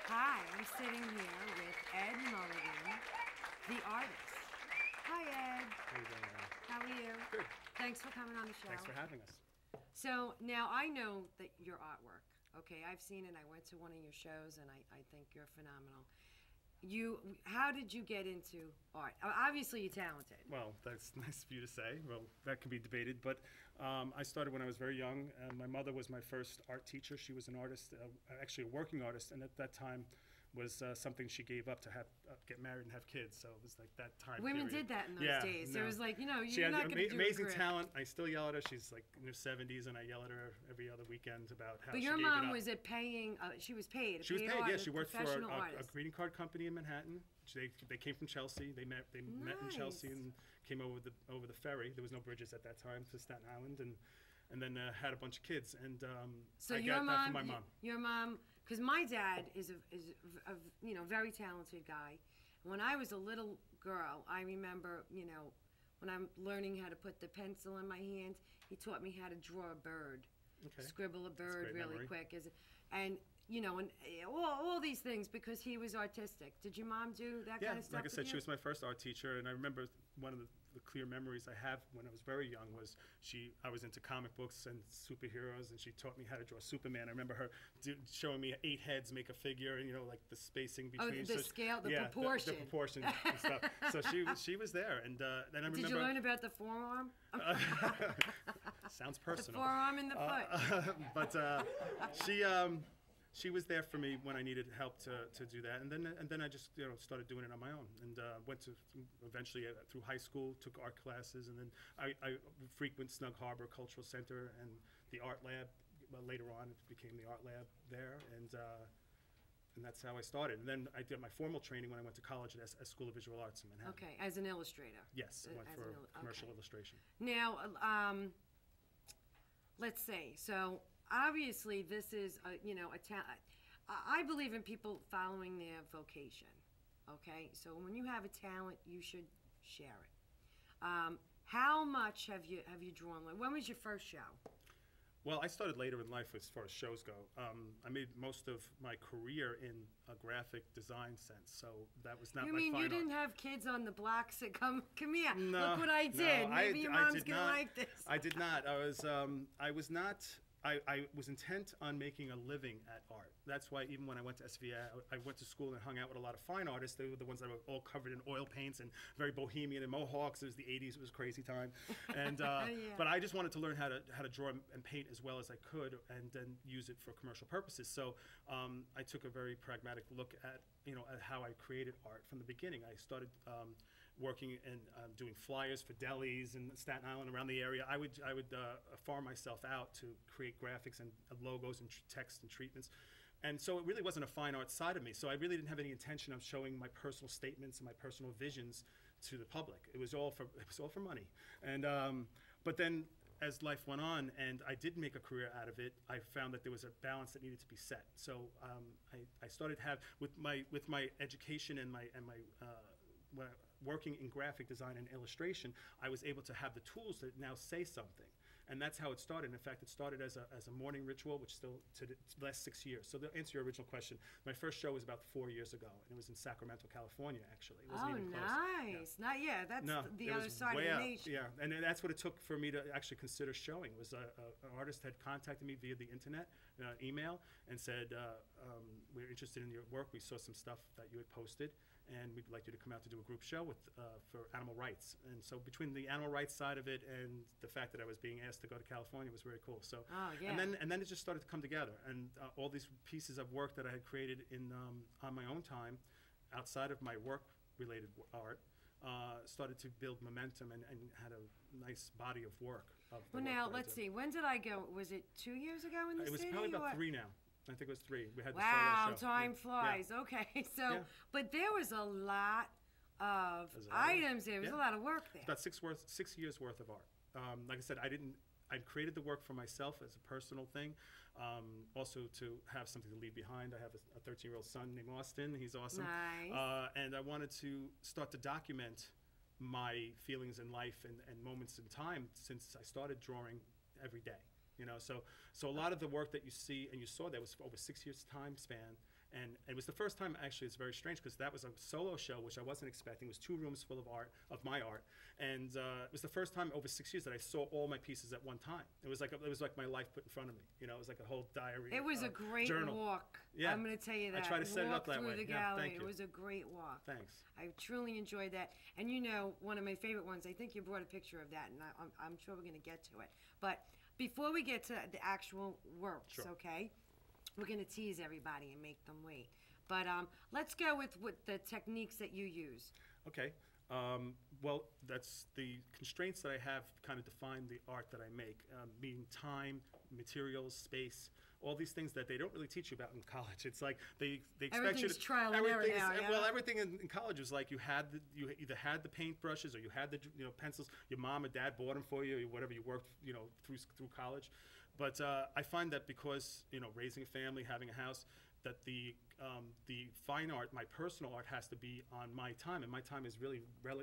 Hi, I'm sitting here with Ed Mulligan, the artist. Hi, Ed. How you doing, Leyna? How are you? Good. Thanks for coming on the show. Thanks for having us. So now I know that your artwork, okay? I've seen it. I went to one of your shows, and I think you're phenomenal. How did you get into art? Obviously, you're talented. Well, that's nice of you to say. Well, that can be debated, but I started when I was very young. My mother was my first art teacher. She was an artist, actually a working artist, and at that time was something she gave up to have get married and have kids. So it was like that time Women period. did that in those days. No. It was like, She you're had not going to do amazing a career. talent. I still yell at her. She's like in her 70s, and I yell at her every other weekend about how But she your gave it mom up. was paying, she was paid. She was paid, yeah. She worked for professional a artist. greeting card company in Manhattan. They came from Chelsea. They met in Chelsea and came over the ferry. There was no bridges at that time to Staten Island, and then had a bunch of kids. And So I got that from my mom. Your mom, because my dad is a very talented guy. When I was a little girl, I remember when I'm learning how to put the pencil in my hand, he taught me how to draw a bird, scribble a bird really quick, and all these things because he was artistic. Did your mom do that kind of stuff? Like I said, with she you? was my first art teacher, and I remember one of the clear memories I have when I was very young was I was into comic books and superheroes, and she taught me how to draw Superman. I remember her showing me 8 heads make a figure, and like the spacing between. The scale, the proportion. The proportion and stuff. So she was there, and then I remember. Did you learn about the forearm? Sounds personal. The forearm and the foot. But she was there for me when I needed help to do that, and then I just started doing it on my own, and went to eventually through high school, took art classes, and then I frequent Snug Harbor Cultural Center and the art lab. Later on, it became the art lab there, and that's how I started. And then I did my formal training when I went to college at School of Visual Arts in Manhattan. Okay, as an illustrator. Yes, I went for commercial illustration. Now, let's say so. Obviously, this is a talent. I believe in people following their vocation. Okay, so when you have a talent, you should share it. How much have you drawn? When was your first show? Well, I started later in life as far as shows go. I made most of my career in a graphic design sense, so that was not my fine art. You mean you didn't have kids on the block say, come here, No, look what I did. no, Maybe your mom's going to not. like this. I did not. I was intent on making a living at art. That's why even when I went to SVA, I went to school and hung out with a lot of fine artists. They were the ones that were all covered in oil paints and very bohemian and mohawks. It was the 80s. It was a crazy time. And Yeah. But I just wanted to learn how to draw and paint as well as I could, and then use it for commercial purposes. So I took a very pragmatic look at at how I created art from the beginning. I started working and doing flyers for delis in Staten Island, around the area. I would farm myself out to create graphics and logos and text and treatments. And so it really wasn't a fine art side of me. So I really didn't have any intention of showing my personal statements and my personal visions to the public. It was all for money. And but then as life went on and I did make a career out of it, I found that there was a balance that needed to be set. So I started with my education and my working in graphic design and illustration, I was able to have the tools to now say something. And that's how it started. In fact, it started as a morning ritual, which still to the last 6 years. So to answer your original question, my first show was about 4 years ago, and it was in Sacramento, California, actually. It wasn't even close. Nice. Yeah. That's the other side of the nation. Yeah, and that's what it took for me to actually consider showing. Was an artist had contacted me via the internet, email, and said, we're interested in your work. We saw some stuff that you had posted, and we'd like you to come out to do a group show for animal rights. And so between the animal rights side of it and the fact that I was being asked to go to California was very cool. So, and then it just started to come together, and all these pieces of work that I had created on my own time, outside of my work-related art, started to build momentum and had a nice body of work. Well, now let's see. When did I go? Was it 2 years ago in the city? It was probably about 3 now. I think it was 3. We had the wow, solo show. time flies. Yeah. Okay, so but there was a lot of items there. There was a lot of work there. About 6 years worth of art. Like I said, I created the work for myself as a personal thing, also to have something to leave behind. I have a 13-year-old son named Austin. He's awesome. Nice. And I wanted to start to document my feelings in life and moments in time since I started drawing every day. So a lot of the work that you see and you saw there was over 6 years time span, And it was the first time, actually, it's very strange because that was a solo show, which I wasn't expecting. It was 2 rooms full of art, of my art. And it was the first time over 6 years that I saw all my pieces at one time. It was like my life put in front of me. You know, it was like a whole diary. It was a great journal. Walk. Yeah. I'm going to tell you that. I try to set it up that through way. The Yeah, gallery. thank you. It was a great walk. Thanks. I truly enjoyed that. And you know, one of my favorite ones, I think you brought a picture of that, and I'm sure we're going to get to it. But before we get to the actual works, Sure. okay, we're going to tease everybody and make them wait. But let's go with the techniques that you use. Okay. Well, that's the constraints that I have kind of define the art that I make, meaning time, materials, space, all these things that they don't really teach you about in college. It's like they expect you to trial and error now, yeah. Well, everything in college was like you either had the paint brushes or you had the pencils. Your mom or dad bought them for you, or whatever you worked through college. But I find that because raising a family, having a house, that the fine art, my personal art, has to be on my time, and my time is really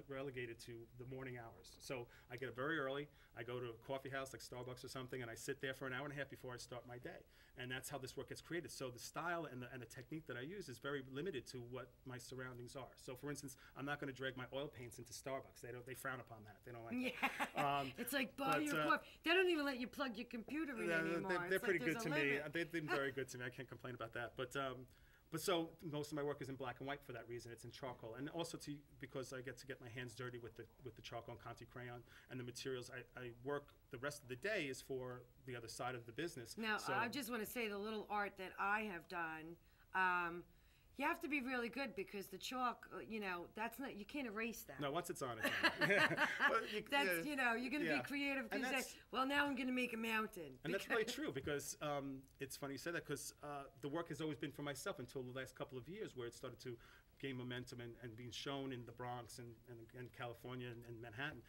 relegated to the morning hours. So I get up very early, I go to a coffee house like Starbucks or something, and I sit there for an hour and a half before I start my day. And that's how this work gets created. So the style and the technique that I use is very limited to what my surroundings are. So for instance, I'm not going to drag my oil paints into Starbucks. They frown upon that. They don't like that. It's like buy your coffee. They don't even let you plug your computer in anymore. They're pretty good to me. Limit. They've been very good to me. I can't complain about that. But so most of my work is in black and white for that reason. It's in charcoal, and also because I get to get my hands dirty with the charcoal and Conti crayon and the materials. I work the rest of the day is for the other side of the business. Now, I just want to say the little art that I have done. You have to be really good because the chalk, that's not, you can't erase that. No, once it's on, it's on. That's, you're going to be creative because you say, well, now I'm going to make a mountain. And that's really true because it's funny you say that because the work has always been for myself until the last couple of years where it started to gain momentum and being shown in the Bronx and California and Manhattan.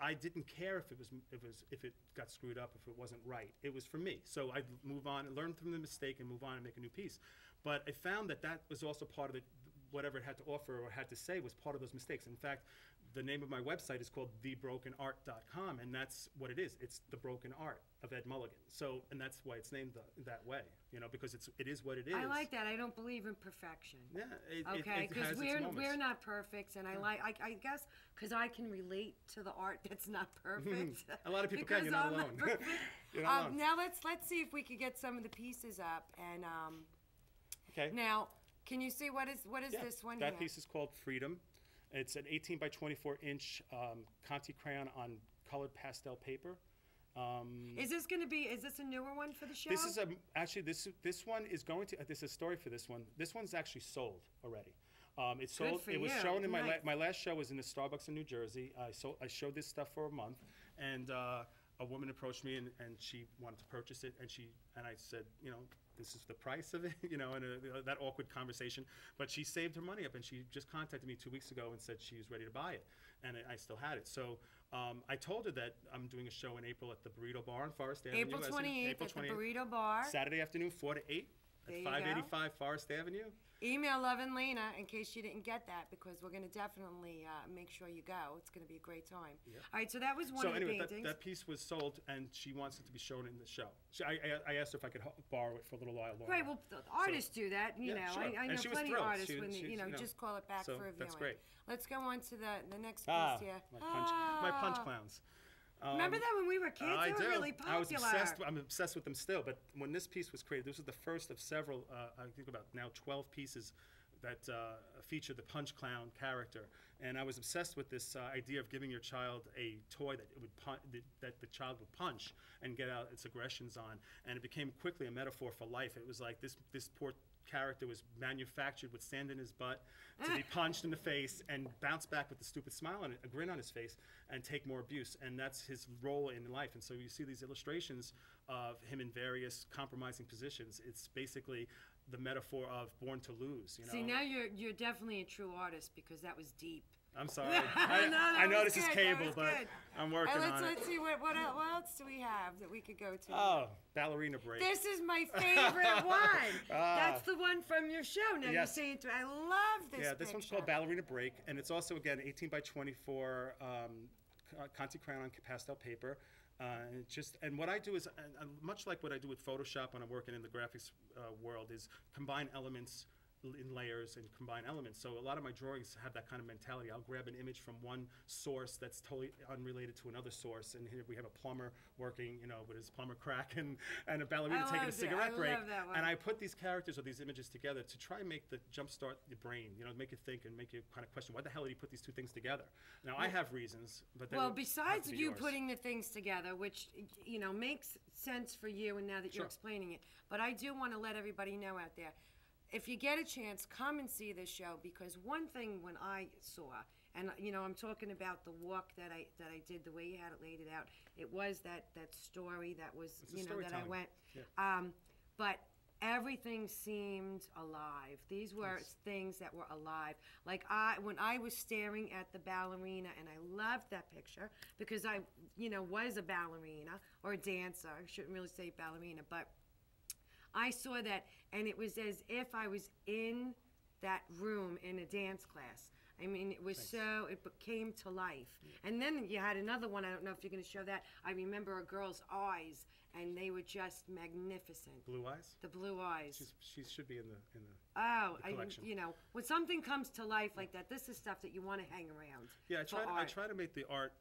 I didn't care if it got screwed up, if it wasn't right. It was for me. So I'd move on and learn from the mistake and move on and make a new piece. But I found that was also part of it. Whatever it had to offer or had to say was part of those mistakes. In fact, the name of my website is called thebrokenart.com, and that's what it is. It's the broken art of Ed Mulligan. So, and that's why it's named that way, because it is what it is. I like that. I don't believe in perfection. Yeah. Okay, because we're not perfect, and I guess because I can relate to the art that's not perfect. A lot of people can. You're not alone. You're not alone. Now let's see if we could get some of the pieces up and. Okay. Now, can you see what is this one that here? piece is called Freedom. It's an 18 by 24 inch Conti crayon on colored pastel paper. Is this a newer one for the show? This is actually this one is going to. There's a story for this one. This one's actually sold already. It's sold. Good for it was you. shown in Nice. my last show was in the Starbucks in New Jersey. I showed this stuff for a month, and a woman approached me and she wanted to purchase it, and I said, this is the price of it, and that awkward conversation. But she saved her money up, and she just contacted me 2 weeks ago and said she was ready to buy it, and I still had it. So I told her that I'm doing a show in April at the Burrito Bar on Forest Avenue. April 28th at the Burrito Bar. Saturday afternoon, 4 to 8 at 585 Forest Avenue. Email Love and Leyna in case you didn't get that because we're going to definitely make sure you go. It's going to be a great time. Yep. All right, so that was one of the paintings. That piece was sold, and she wants it to be shown in the show. I asked her if I could borrow it for a little while longer. Right, well, artists do that. Sure. I know plenty of artists when just call it back for a viewing. That's great. Let's go on to the next piece here. My punch clowns. Remember that when we were kids? They were really popular. I'm obsessed with them still. But when this piece was created, this was the first of several, I think about now 12 pieces that feature the punch clown character. And I was obsessed with this idea of giving your child a toy that the child would punch and get out its aggressions on. And it became quickly a metaphor for life. It was like this poor character was manufactured with sand in his butt to be punched in the face and bounce back with a stupid smile and a grin on his face and take more abuse. And that's his role in life. And so you see these illustrations of him in various compromising positions. It's basically the metaphor of Born to Lose. See, now you're definitely a true artist because that was deep. I'm sorry. I know this is cable, but I'm working on it. Let's see, what else do we have that we could go to? Oh, ballerina break. This is my favorite one. That's the one from your show. Now you're saying to I love this this one's called Ballerina Break, and it's also, again, 18 by 24 Conti crayon on pastel paper. And what I do is, much like what I do with Photoshop when I'm working in the graphics world, is combine elements in layers and combine elements. So a lot of my drawings have that kind of mentality. I'll grab an image from one source that's totally unrelated to another source, and here we have a plumber working, with his plumber crack, and a ballerina taking a cigarette break. And I put these characters or these images together to try and make the jumpstart your brain, make you think and make you kind of question, why the hell did he put these two things together? Now, I have reasons, but besides you putting the things together, which makes sense for you, and now that you're explaining it, but I do want to let everybody know out there, if you get a chance, come and see this show, because one thing when I saw, and I'm talking about the walk that I did, the way you had it laid out, it was that story that was that I went, but everything seemed alive. These were things that were alive. Like when I was staring at the ballerina, and I loved that picture because I was a ballerina or a dancer. I shouldn't really say ballerina, but I saw that, and it was as if I was in that room in a dance class. I mean, it was it came to life. And then you had another one, I don't know if you're going to show that. I remember a girl's eyes, and they were just magnificent. Blue eyes? The blue eyes. She should be in the collection. When something comes to life like that, this is stuff that you want to hang around. Yeah, I try to make the art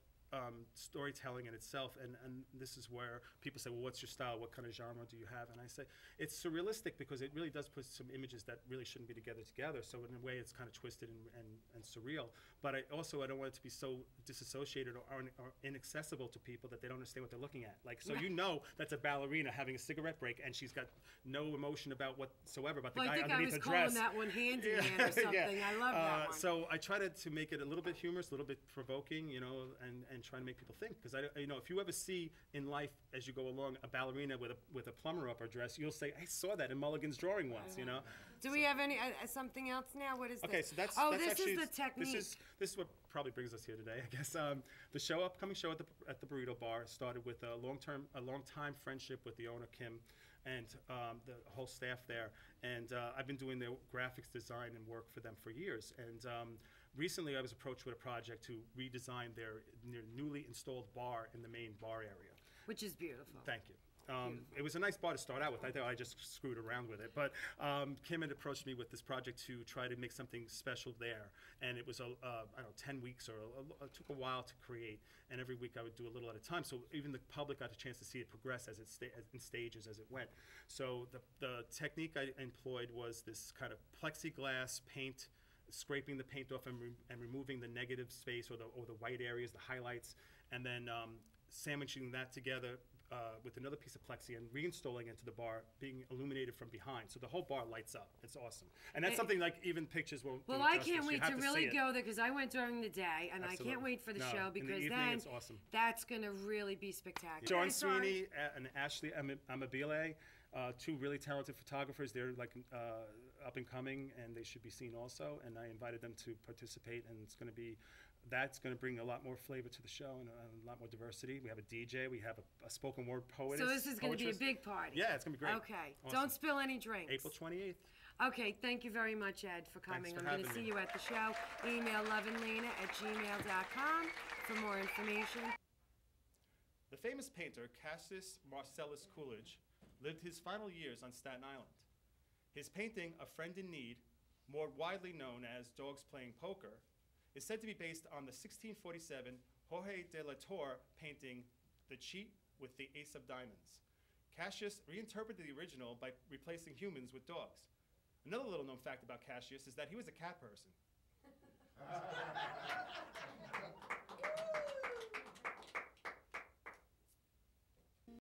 storytelling in itself, and this is where people say, well, what's your style, what kind of genre do you have? And I say it's surrealistic because it really does put some images that really shouldn't be together, so in a way it's kind of twisted and surreal, but I don't want it to be so disassociated or inaccessible to people that they don't understand what they're looking at. Like, so that's a ballerina having a cigarette break, and she's got no emotion about whatsoever about the guy underneath the dress. I think I was calling that one handy man or something. I love that one. So I try to make it a little bit humorous, a little bit provoking, and try and make people think, because if you ever see in life as you go along a ballerina with a plumber up her dress, you'll say, I saw that in Mulligan's drawing once. Do we have any something else now? What is this? Okay, so that's this actually, is the technique. This is what probably brings us here today, I guess. The upcoming show at the Burrito Bar started with a long-time friendship with the owner, Kim, and the whole staff there. And I've been doing their graphics design and work for them for years. And recently I was approached with a project to redesign their newly installed bar in the main bar area. Which is beautiful. Thank you. It was a nice bar to start out with. I thought I just screwed around with it. But Kim had approached me with this project to try to make something special there. And it was, 10 weeks, or it took a while to create. And every week I would do a little at a time. So even the public got a chance to see it progress as in stages as it went. So the technique I employed was this kind of plexiglass paint, scraping the paint off and removing the negative space or the white areas, the highlights, and then sandwiching that together with another piece of plexi and reinstalling it into the bar, being illuminated from behind. So the whole bar lights up. It's awesome. And that's something like even pictures won't do I justice. Can't wait to really go there, because I went during the day, and Absolutely. I can't wait for the show, because in the evening, it's awesome. That's going to really be spectacular. John Sweeney and Ashley Amabile, two really talented photographers. They're like up and coming, and they should be seen also. And I invited them to participate, and that's going to bring a lot more flavor to the show and a lot more diversity. We have a DJ, we have a spoken word poetess. So this is going to be a big party. Yeah, it's going to be great. Okay. Awesome. Don't spill any drinks. April 28th. Okay, thank you very much, Ed, for coming. Thanks for I'm going to see you at the show. Email loveandleyna@gmail.com for more information. The famous painter Cassius Marcellus Coolidge lived his final years on Staten Island. His painting, A Friend in Need, more widely known as Dogs Playing Poker, is said to be based on the 1647 Jorge de la Torre painting, The Cheat with the Ace of Diamonds. Cassius reinterpreted the original by replacing humans with dogs. Another little known fact about Cassius is that he was a cat person.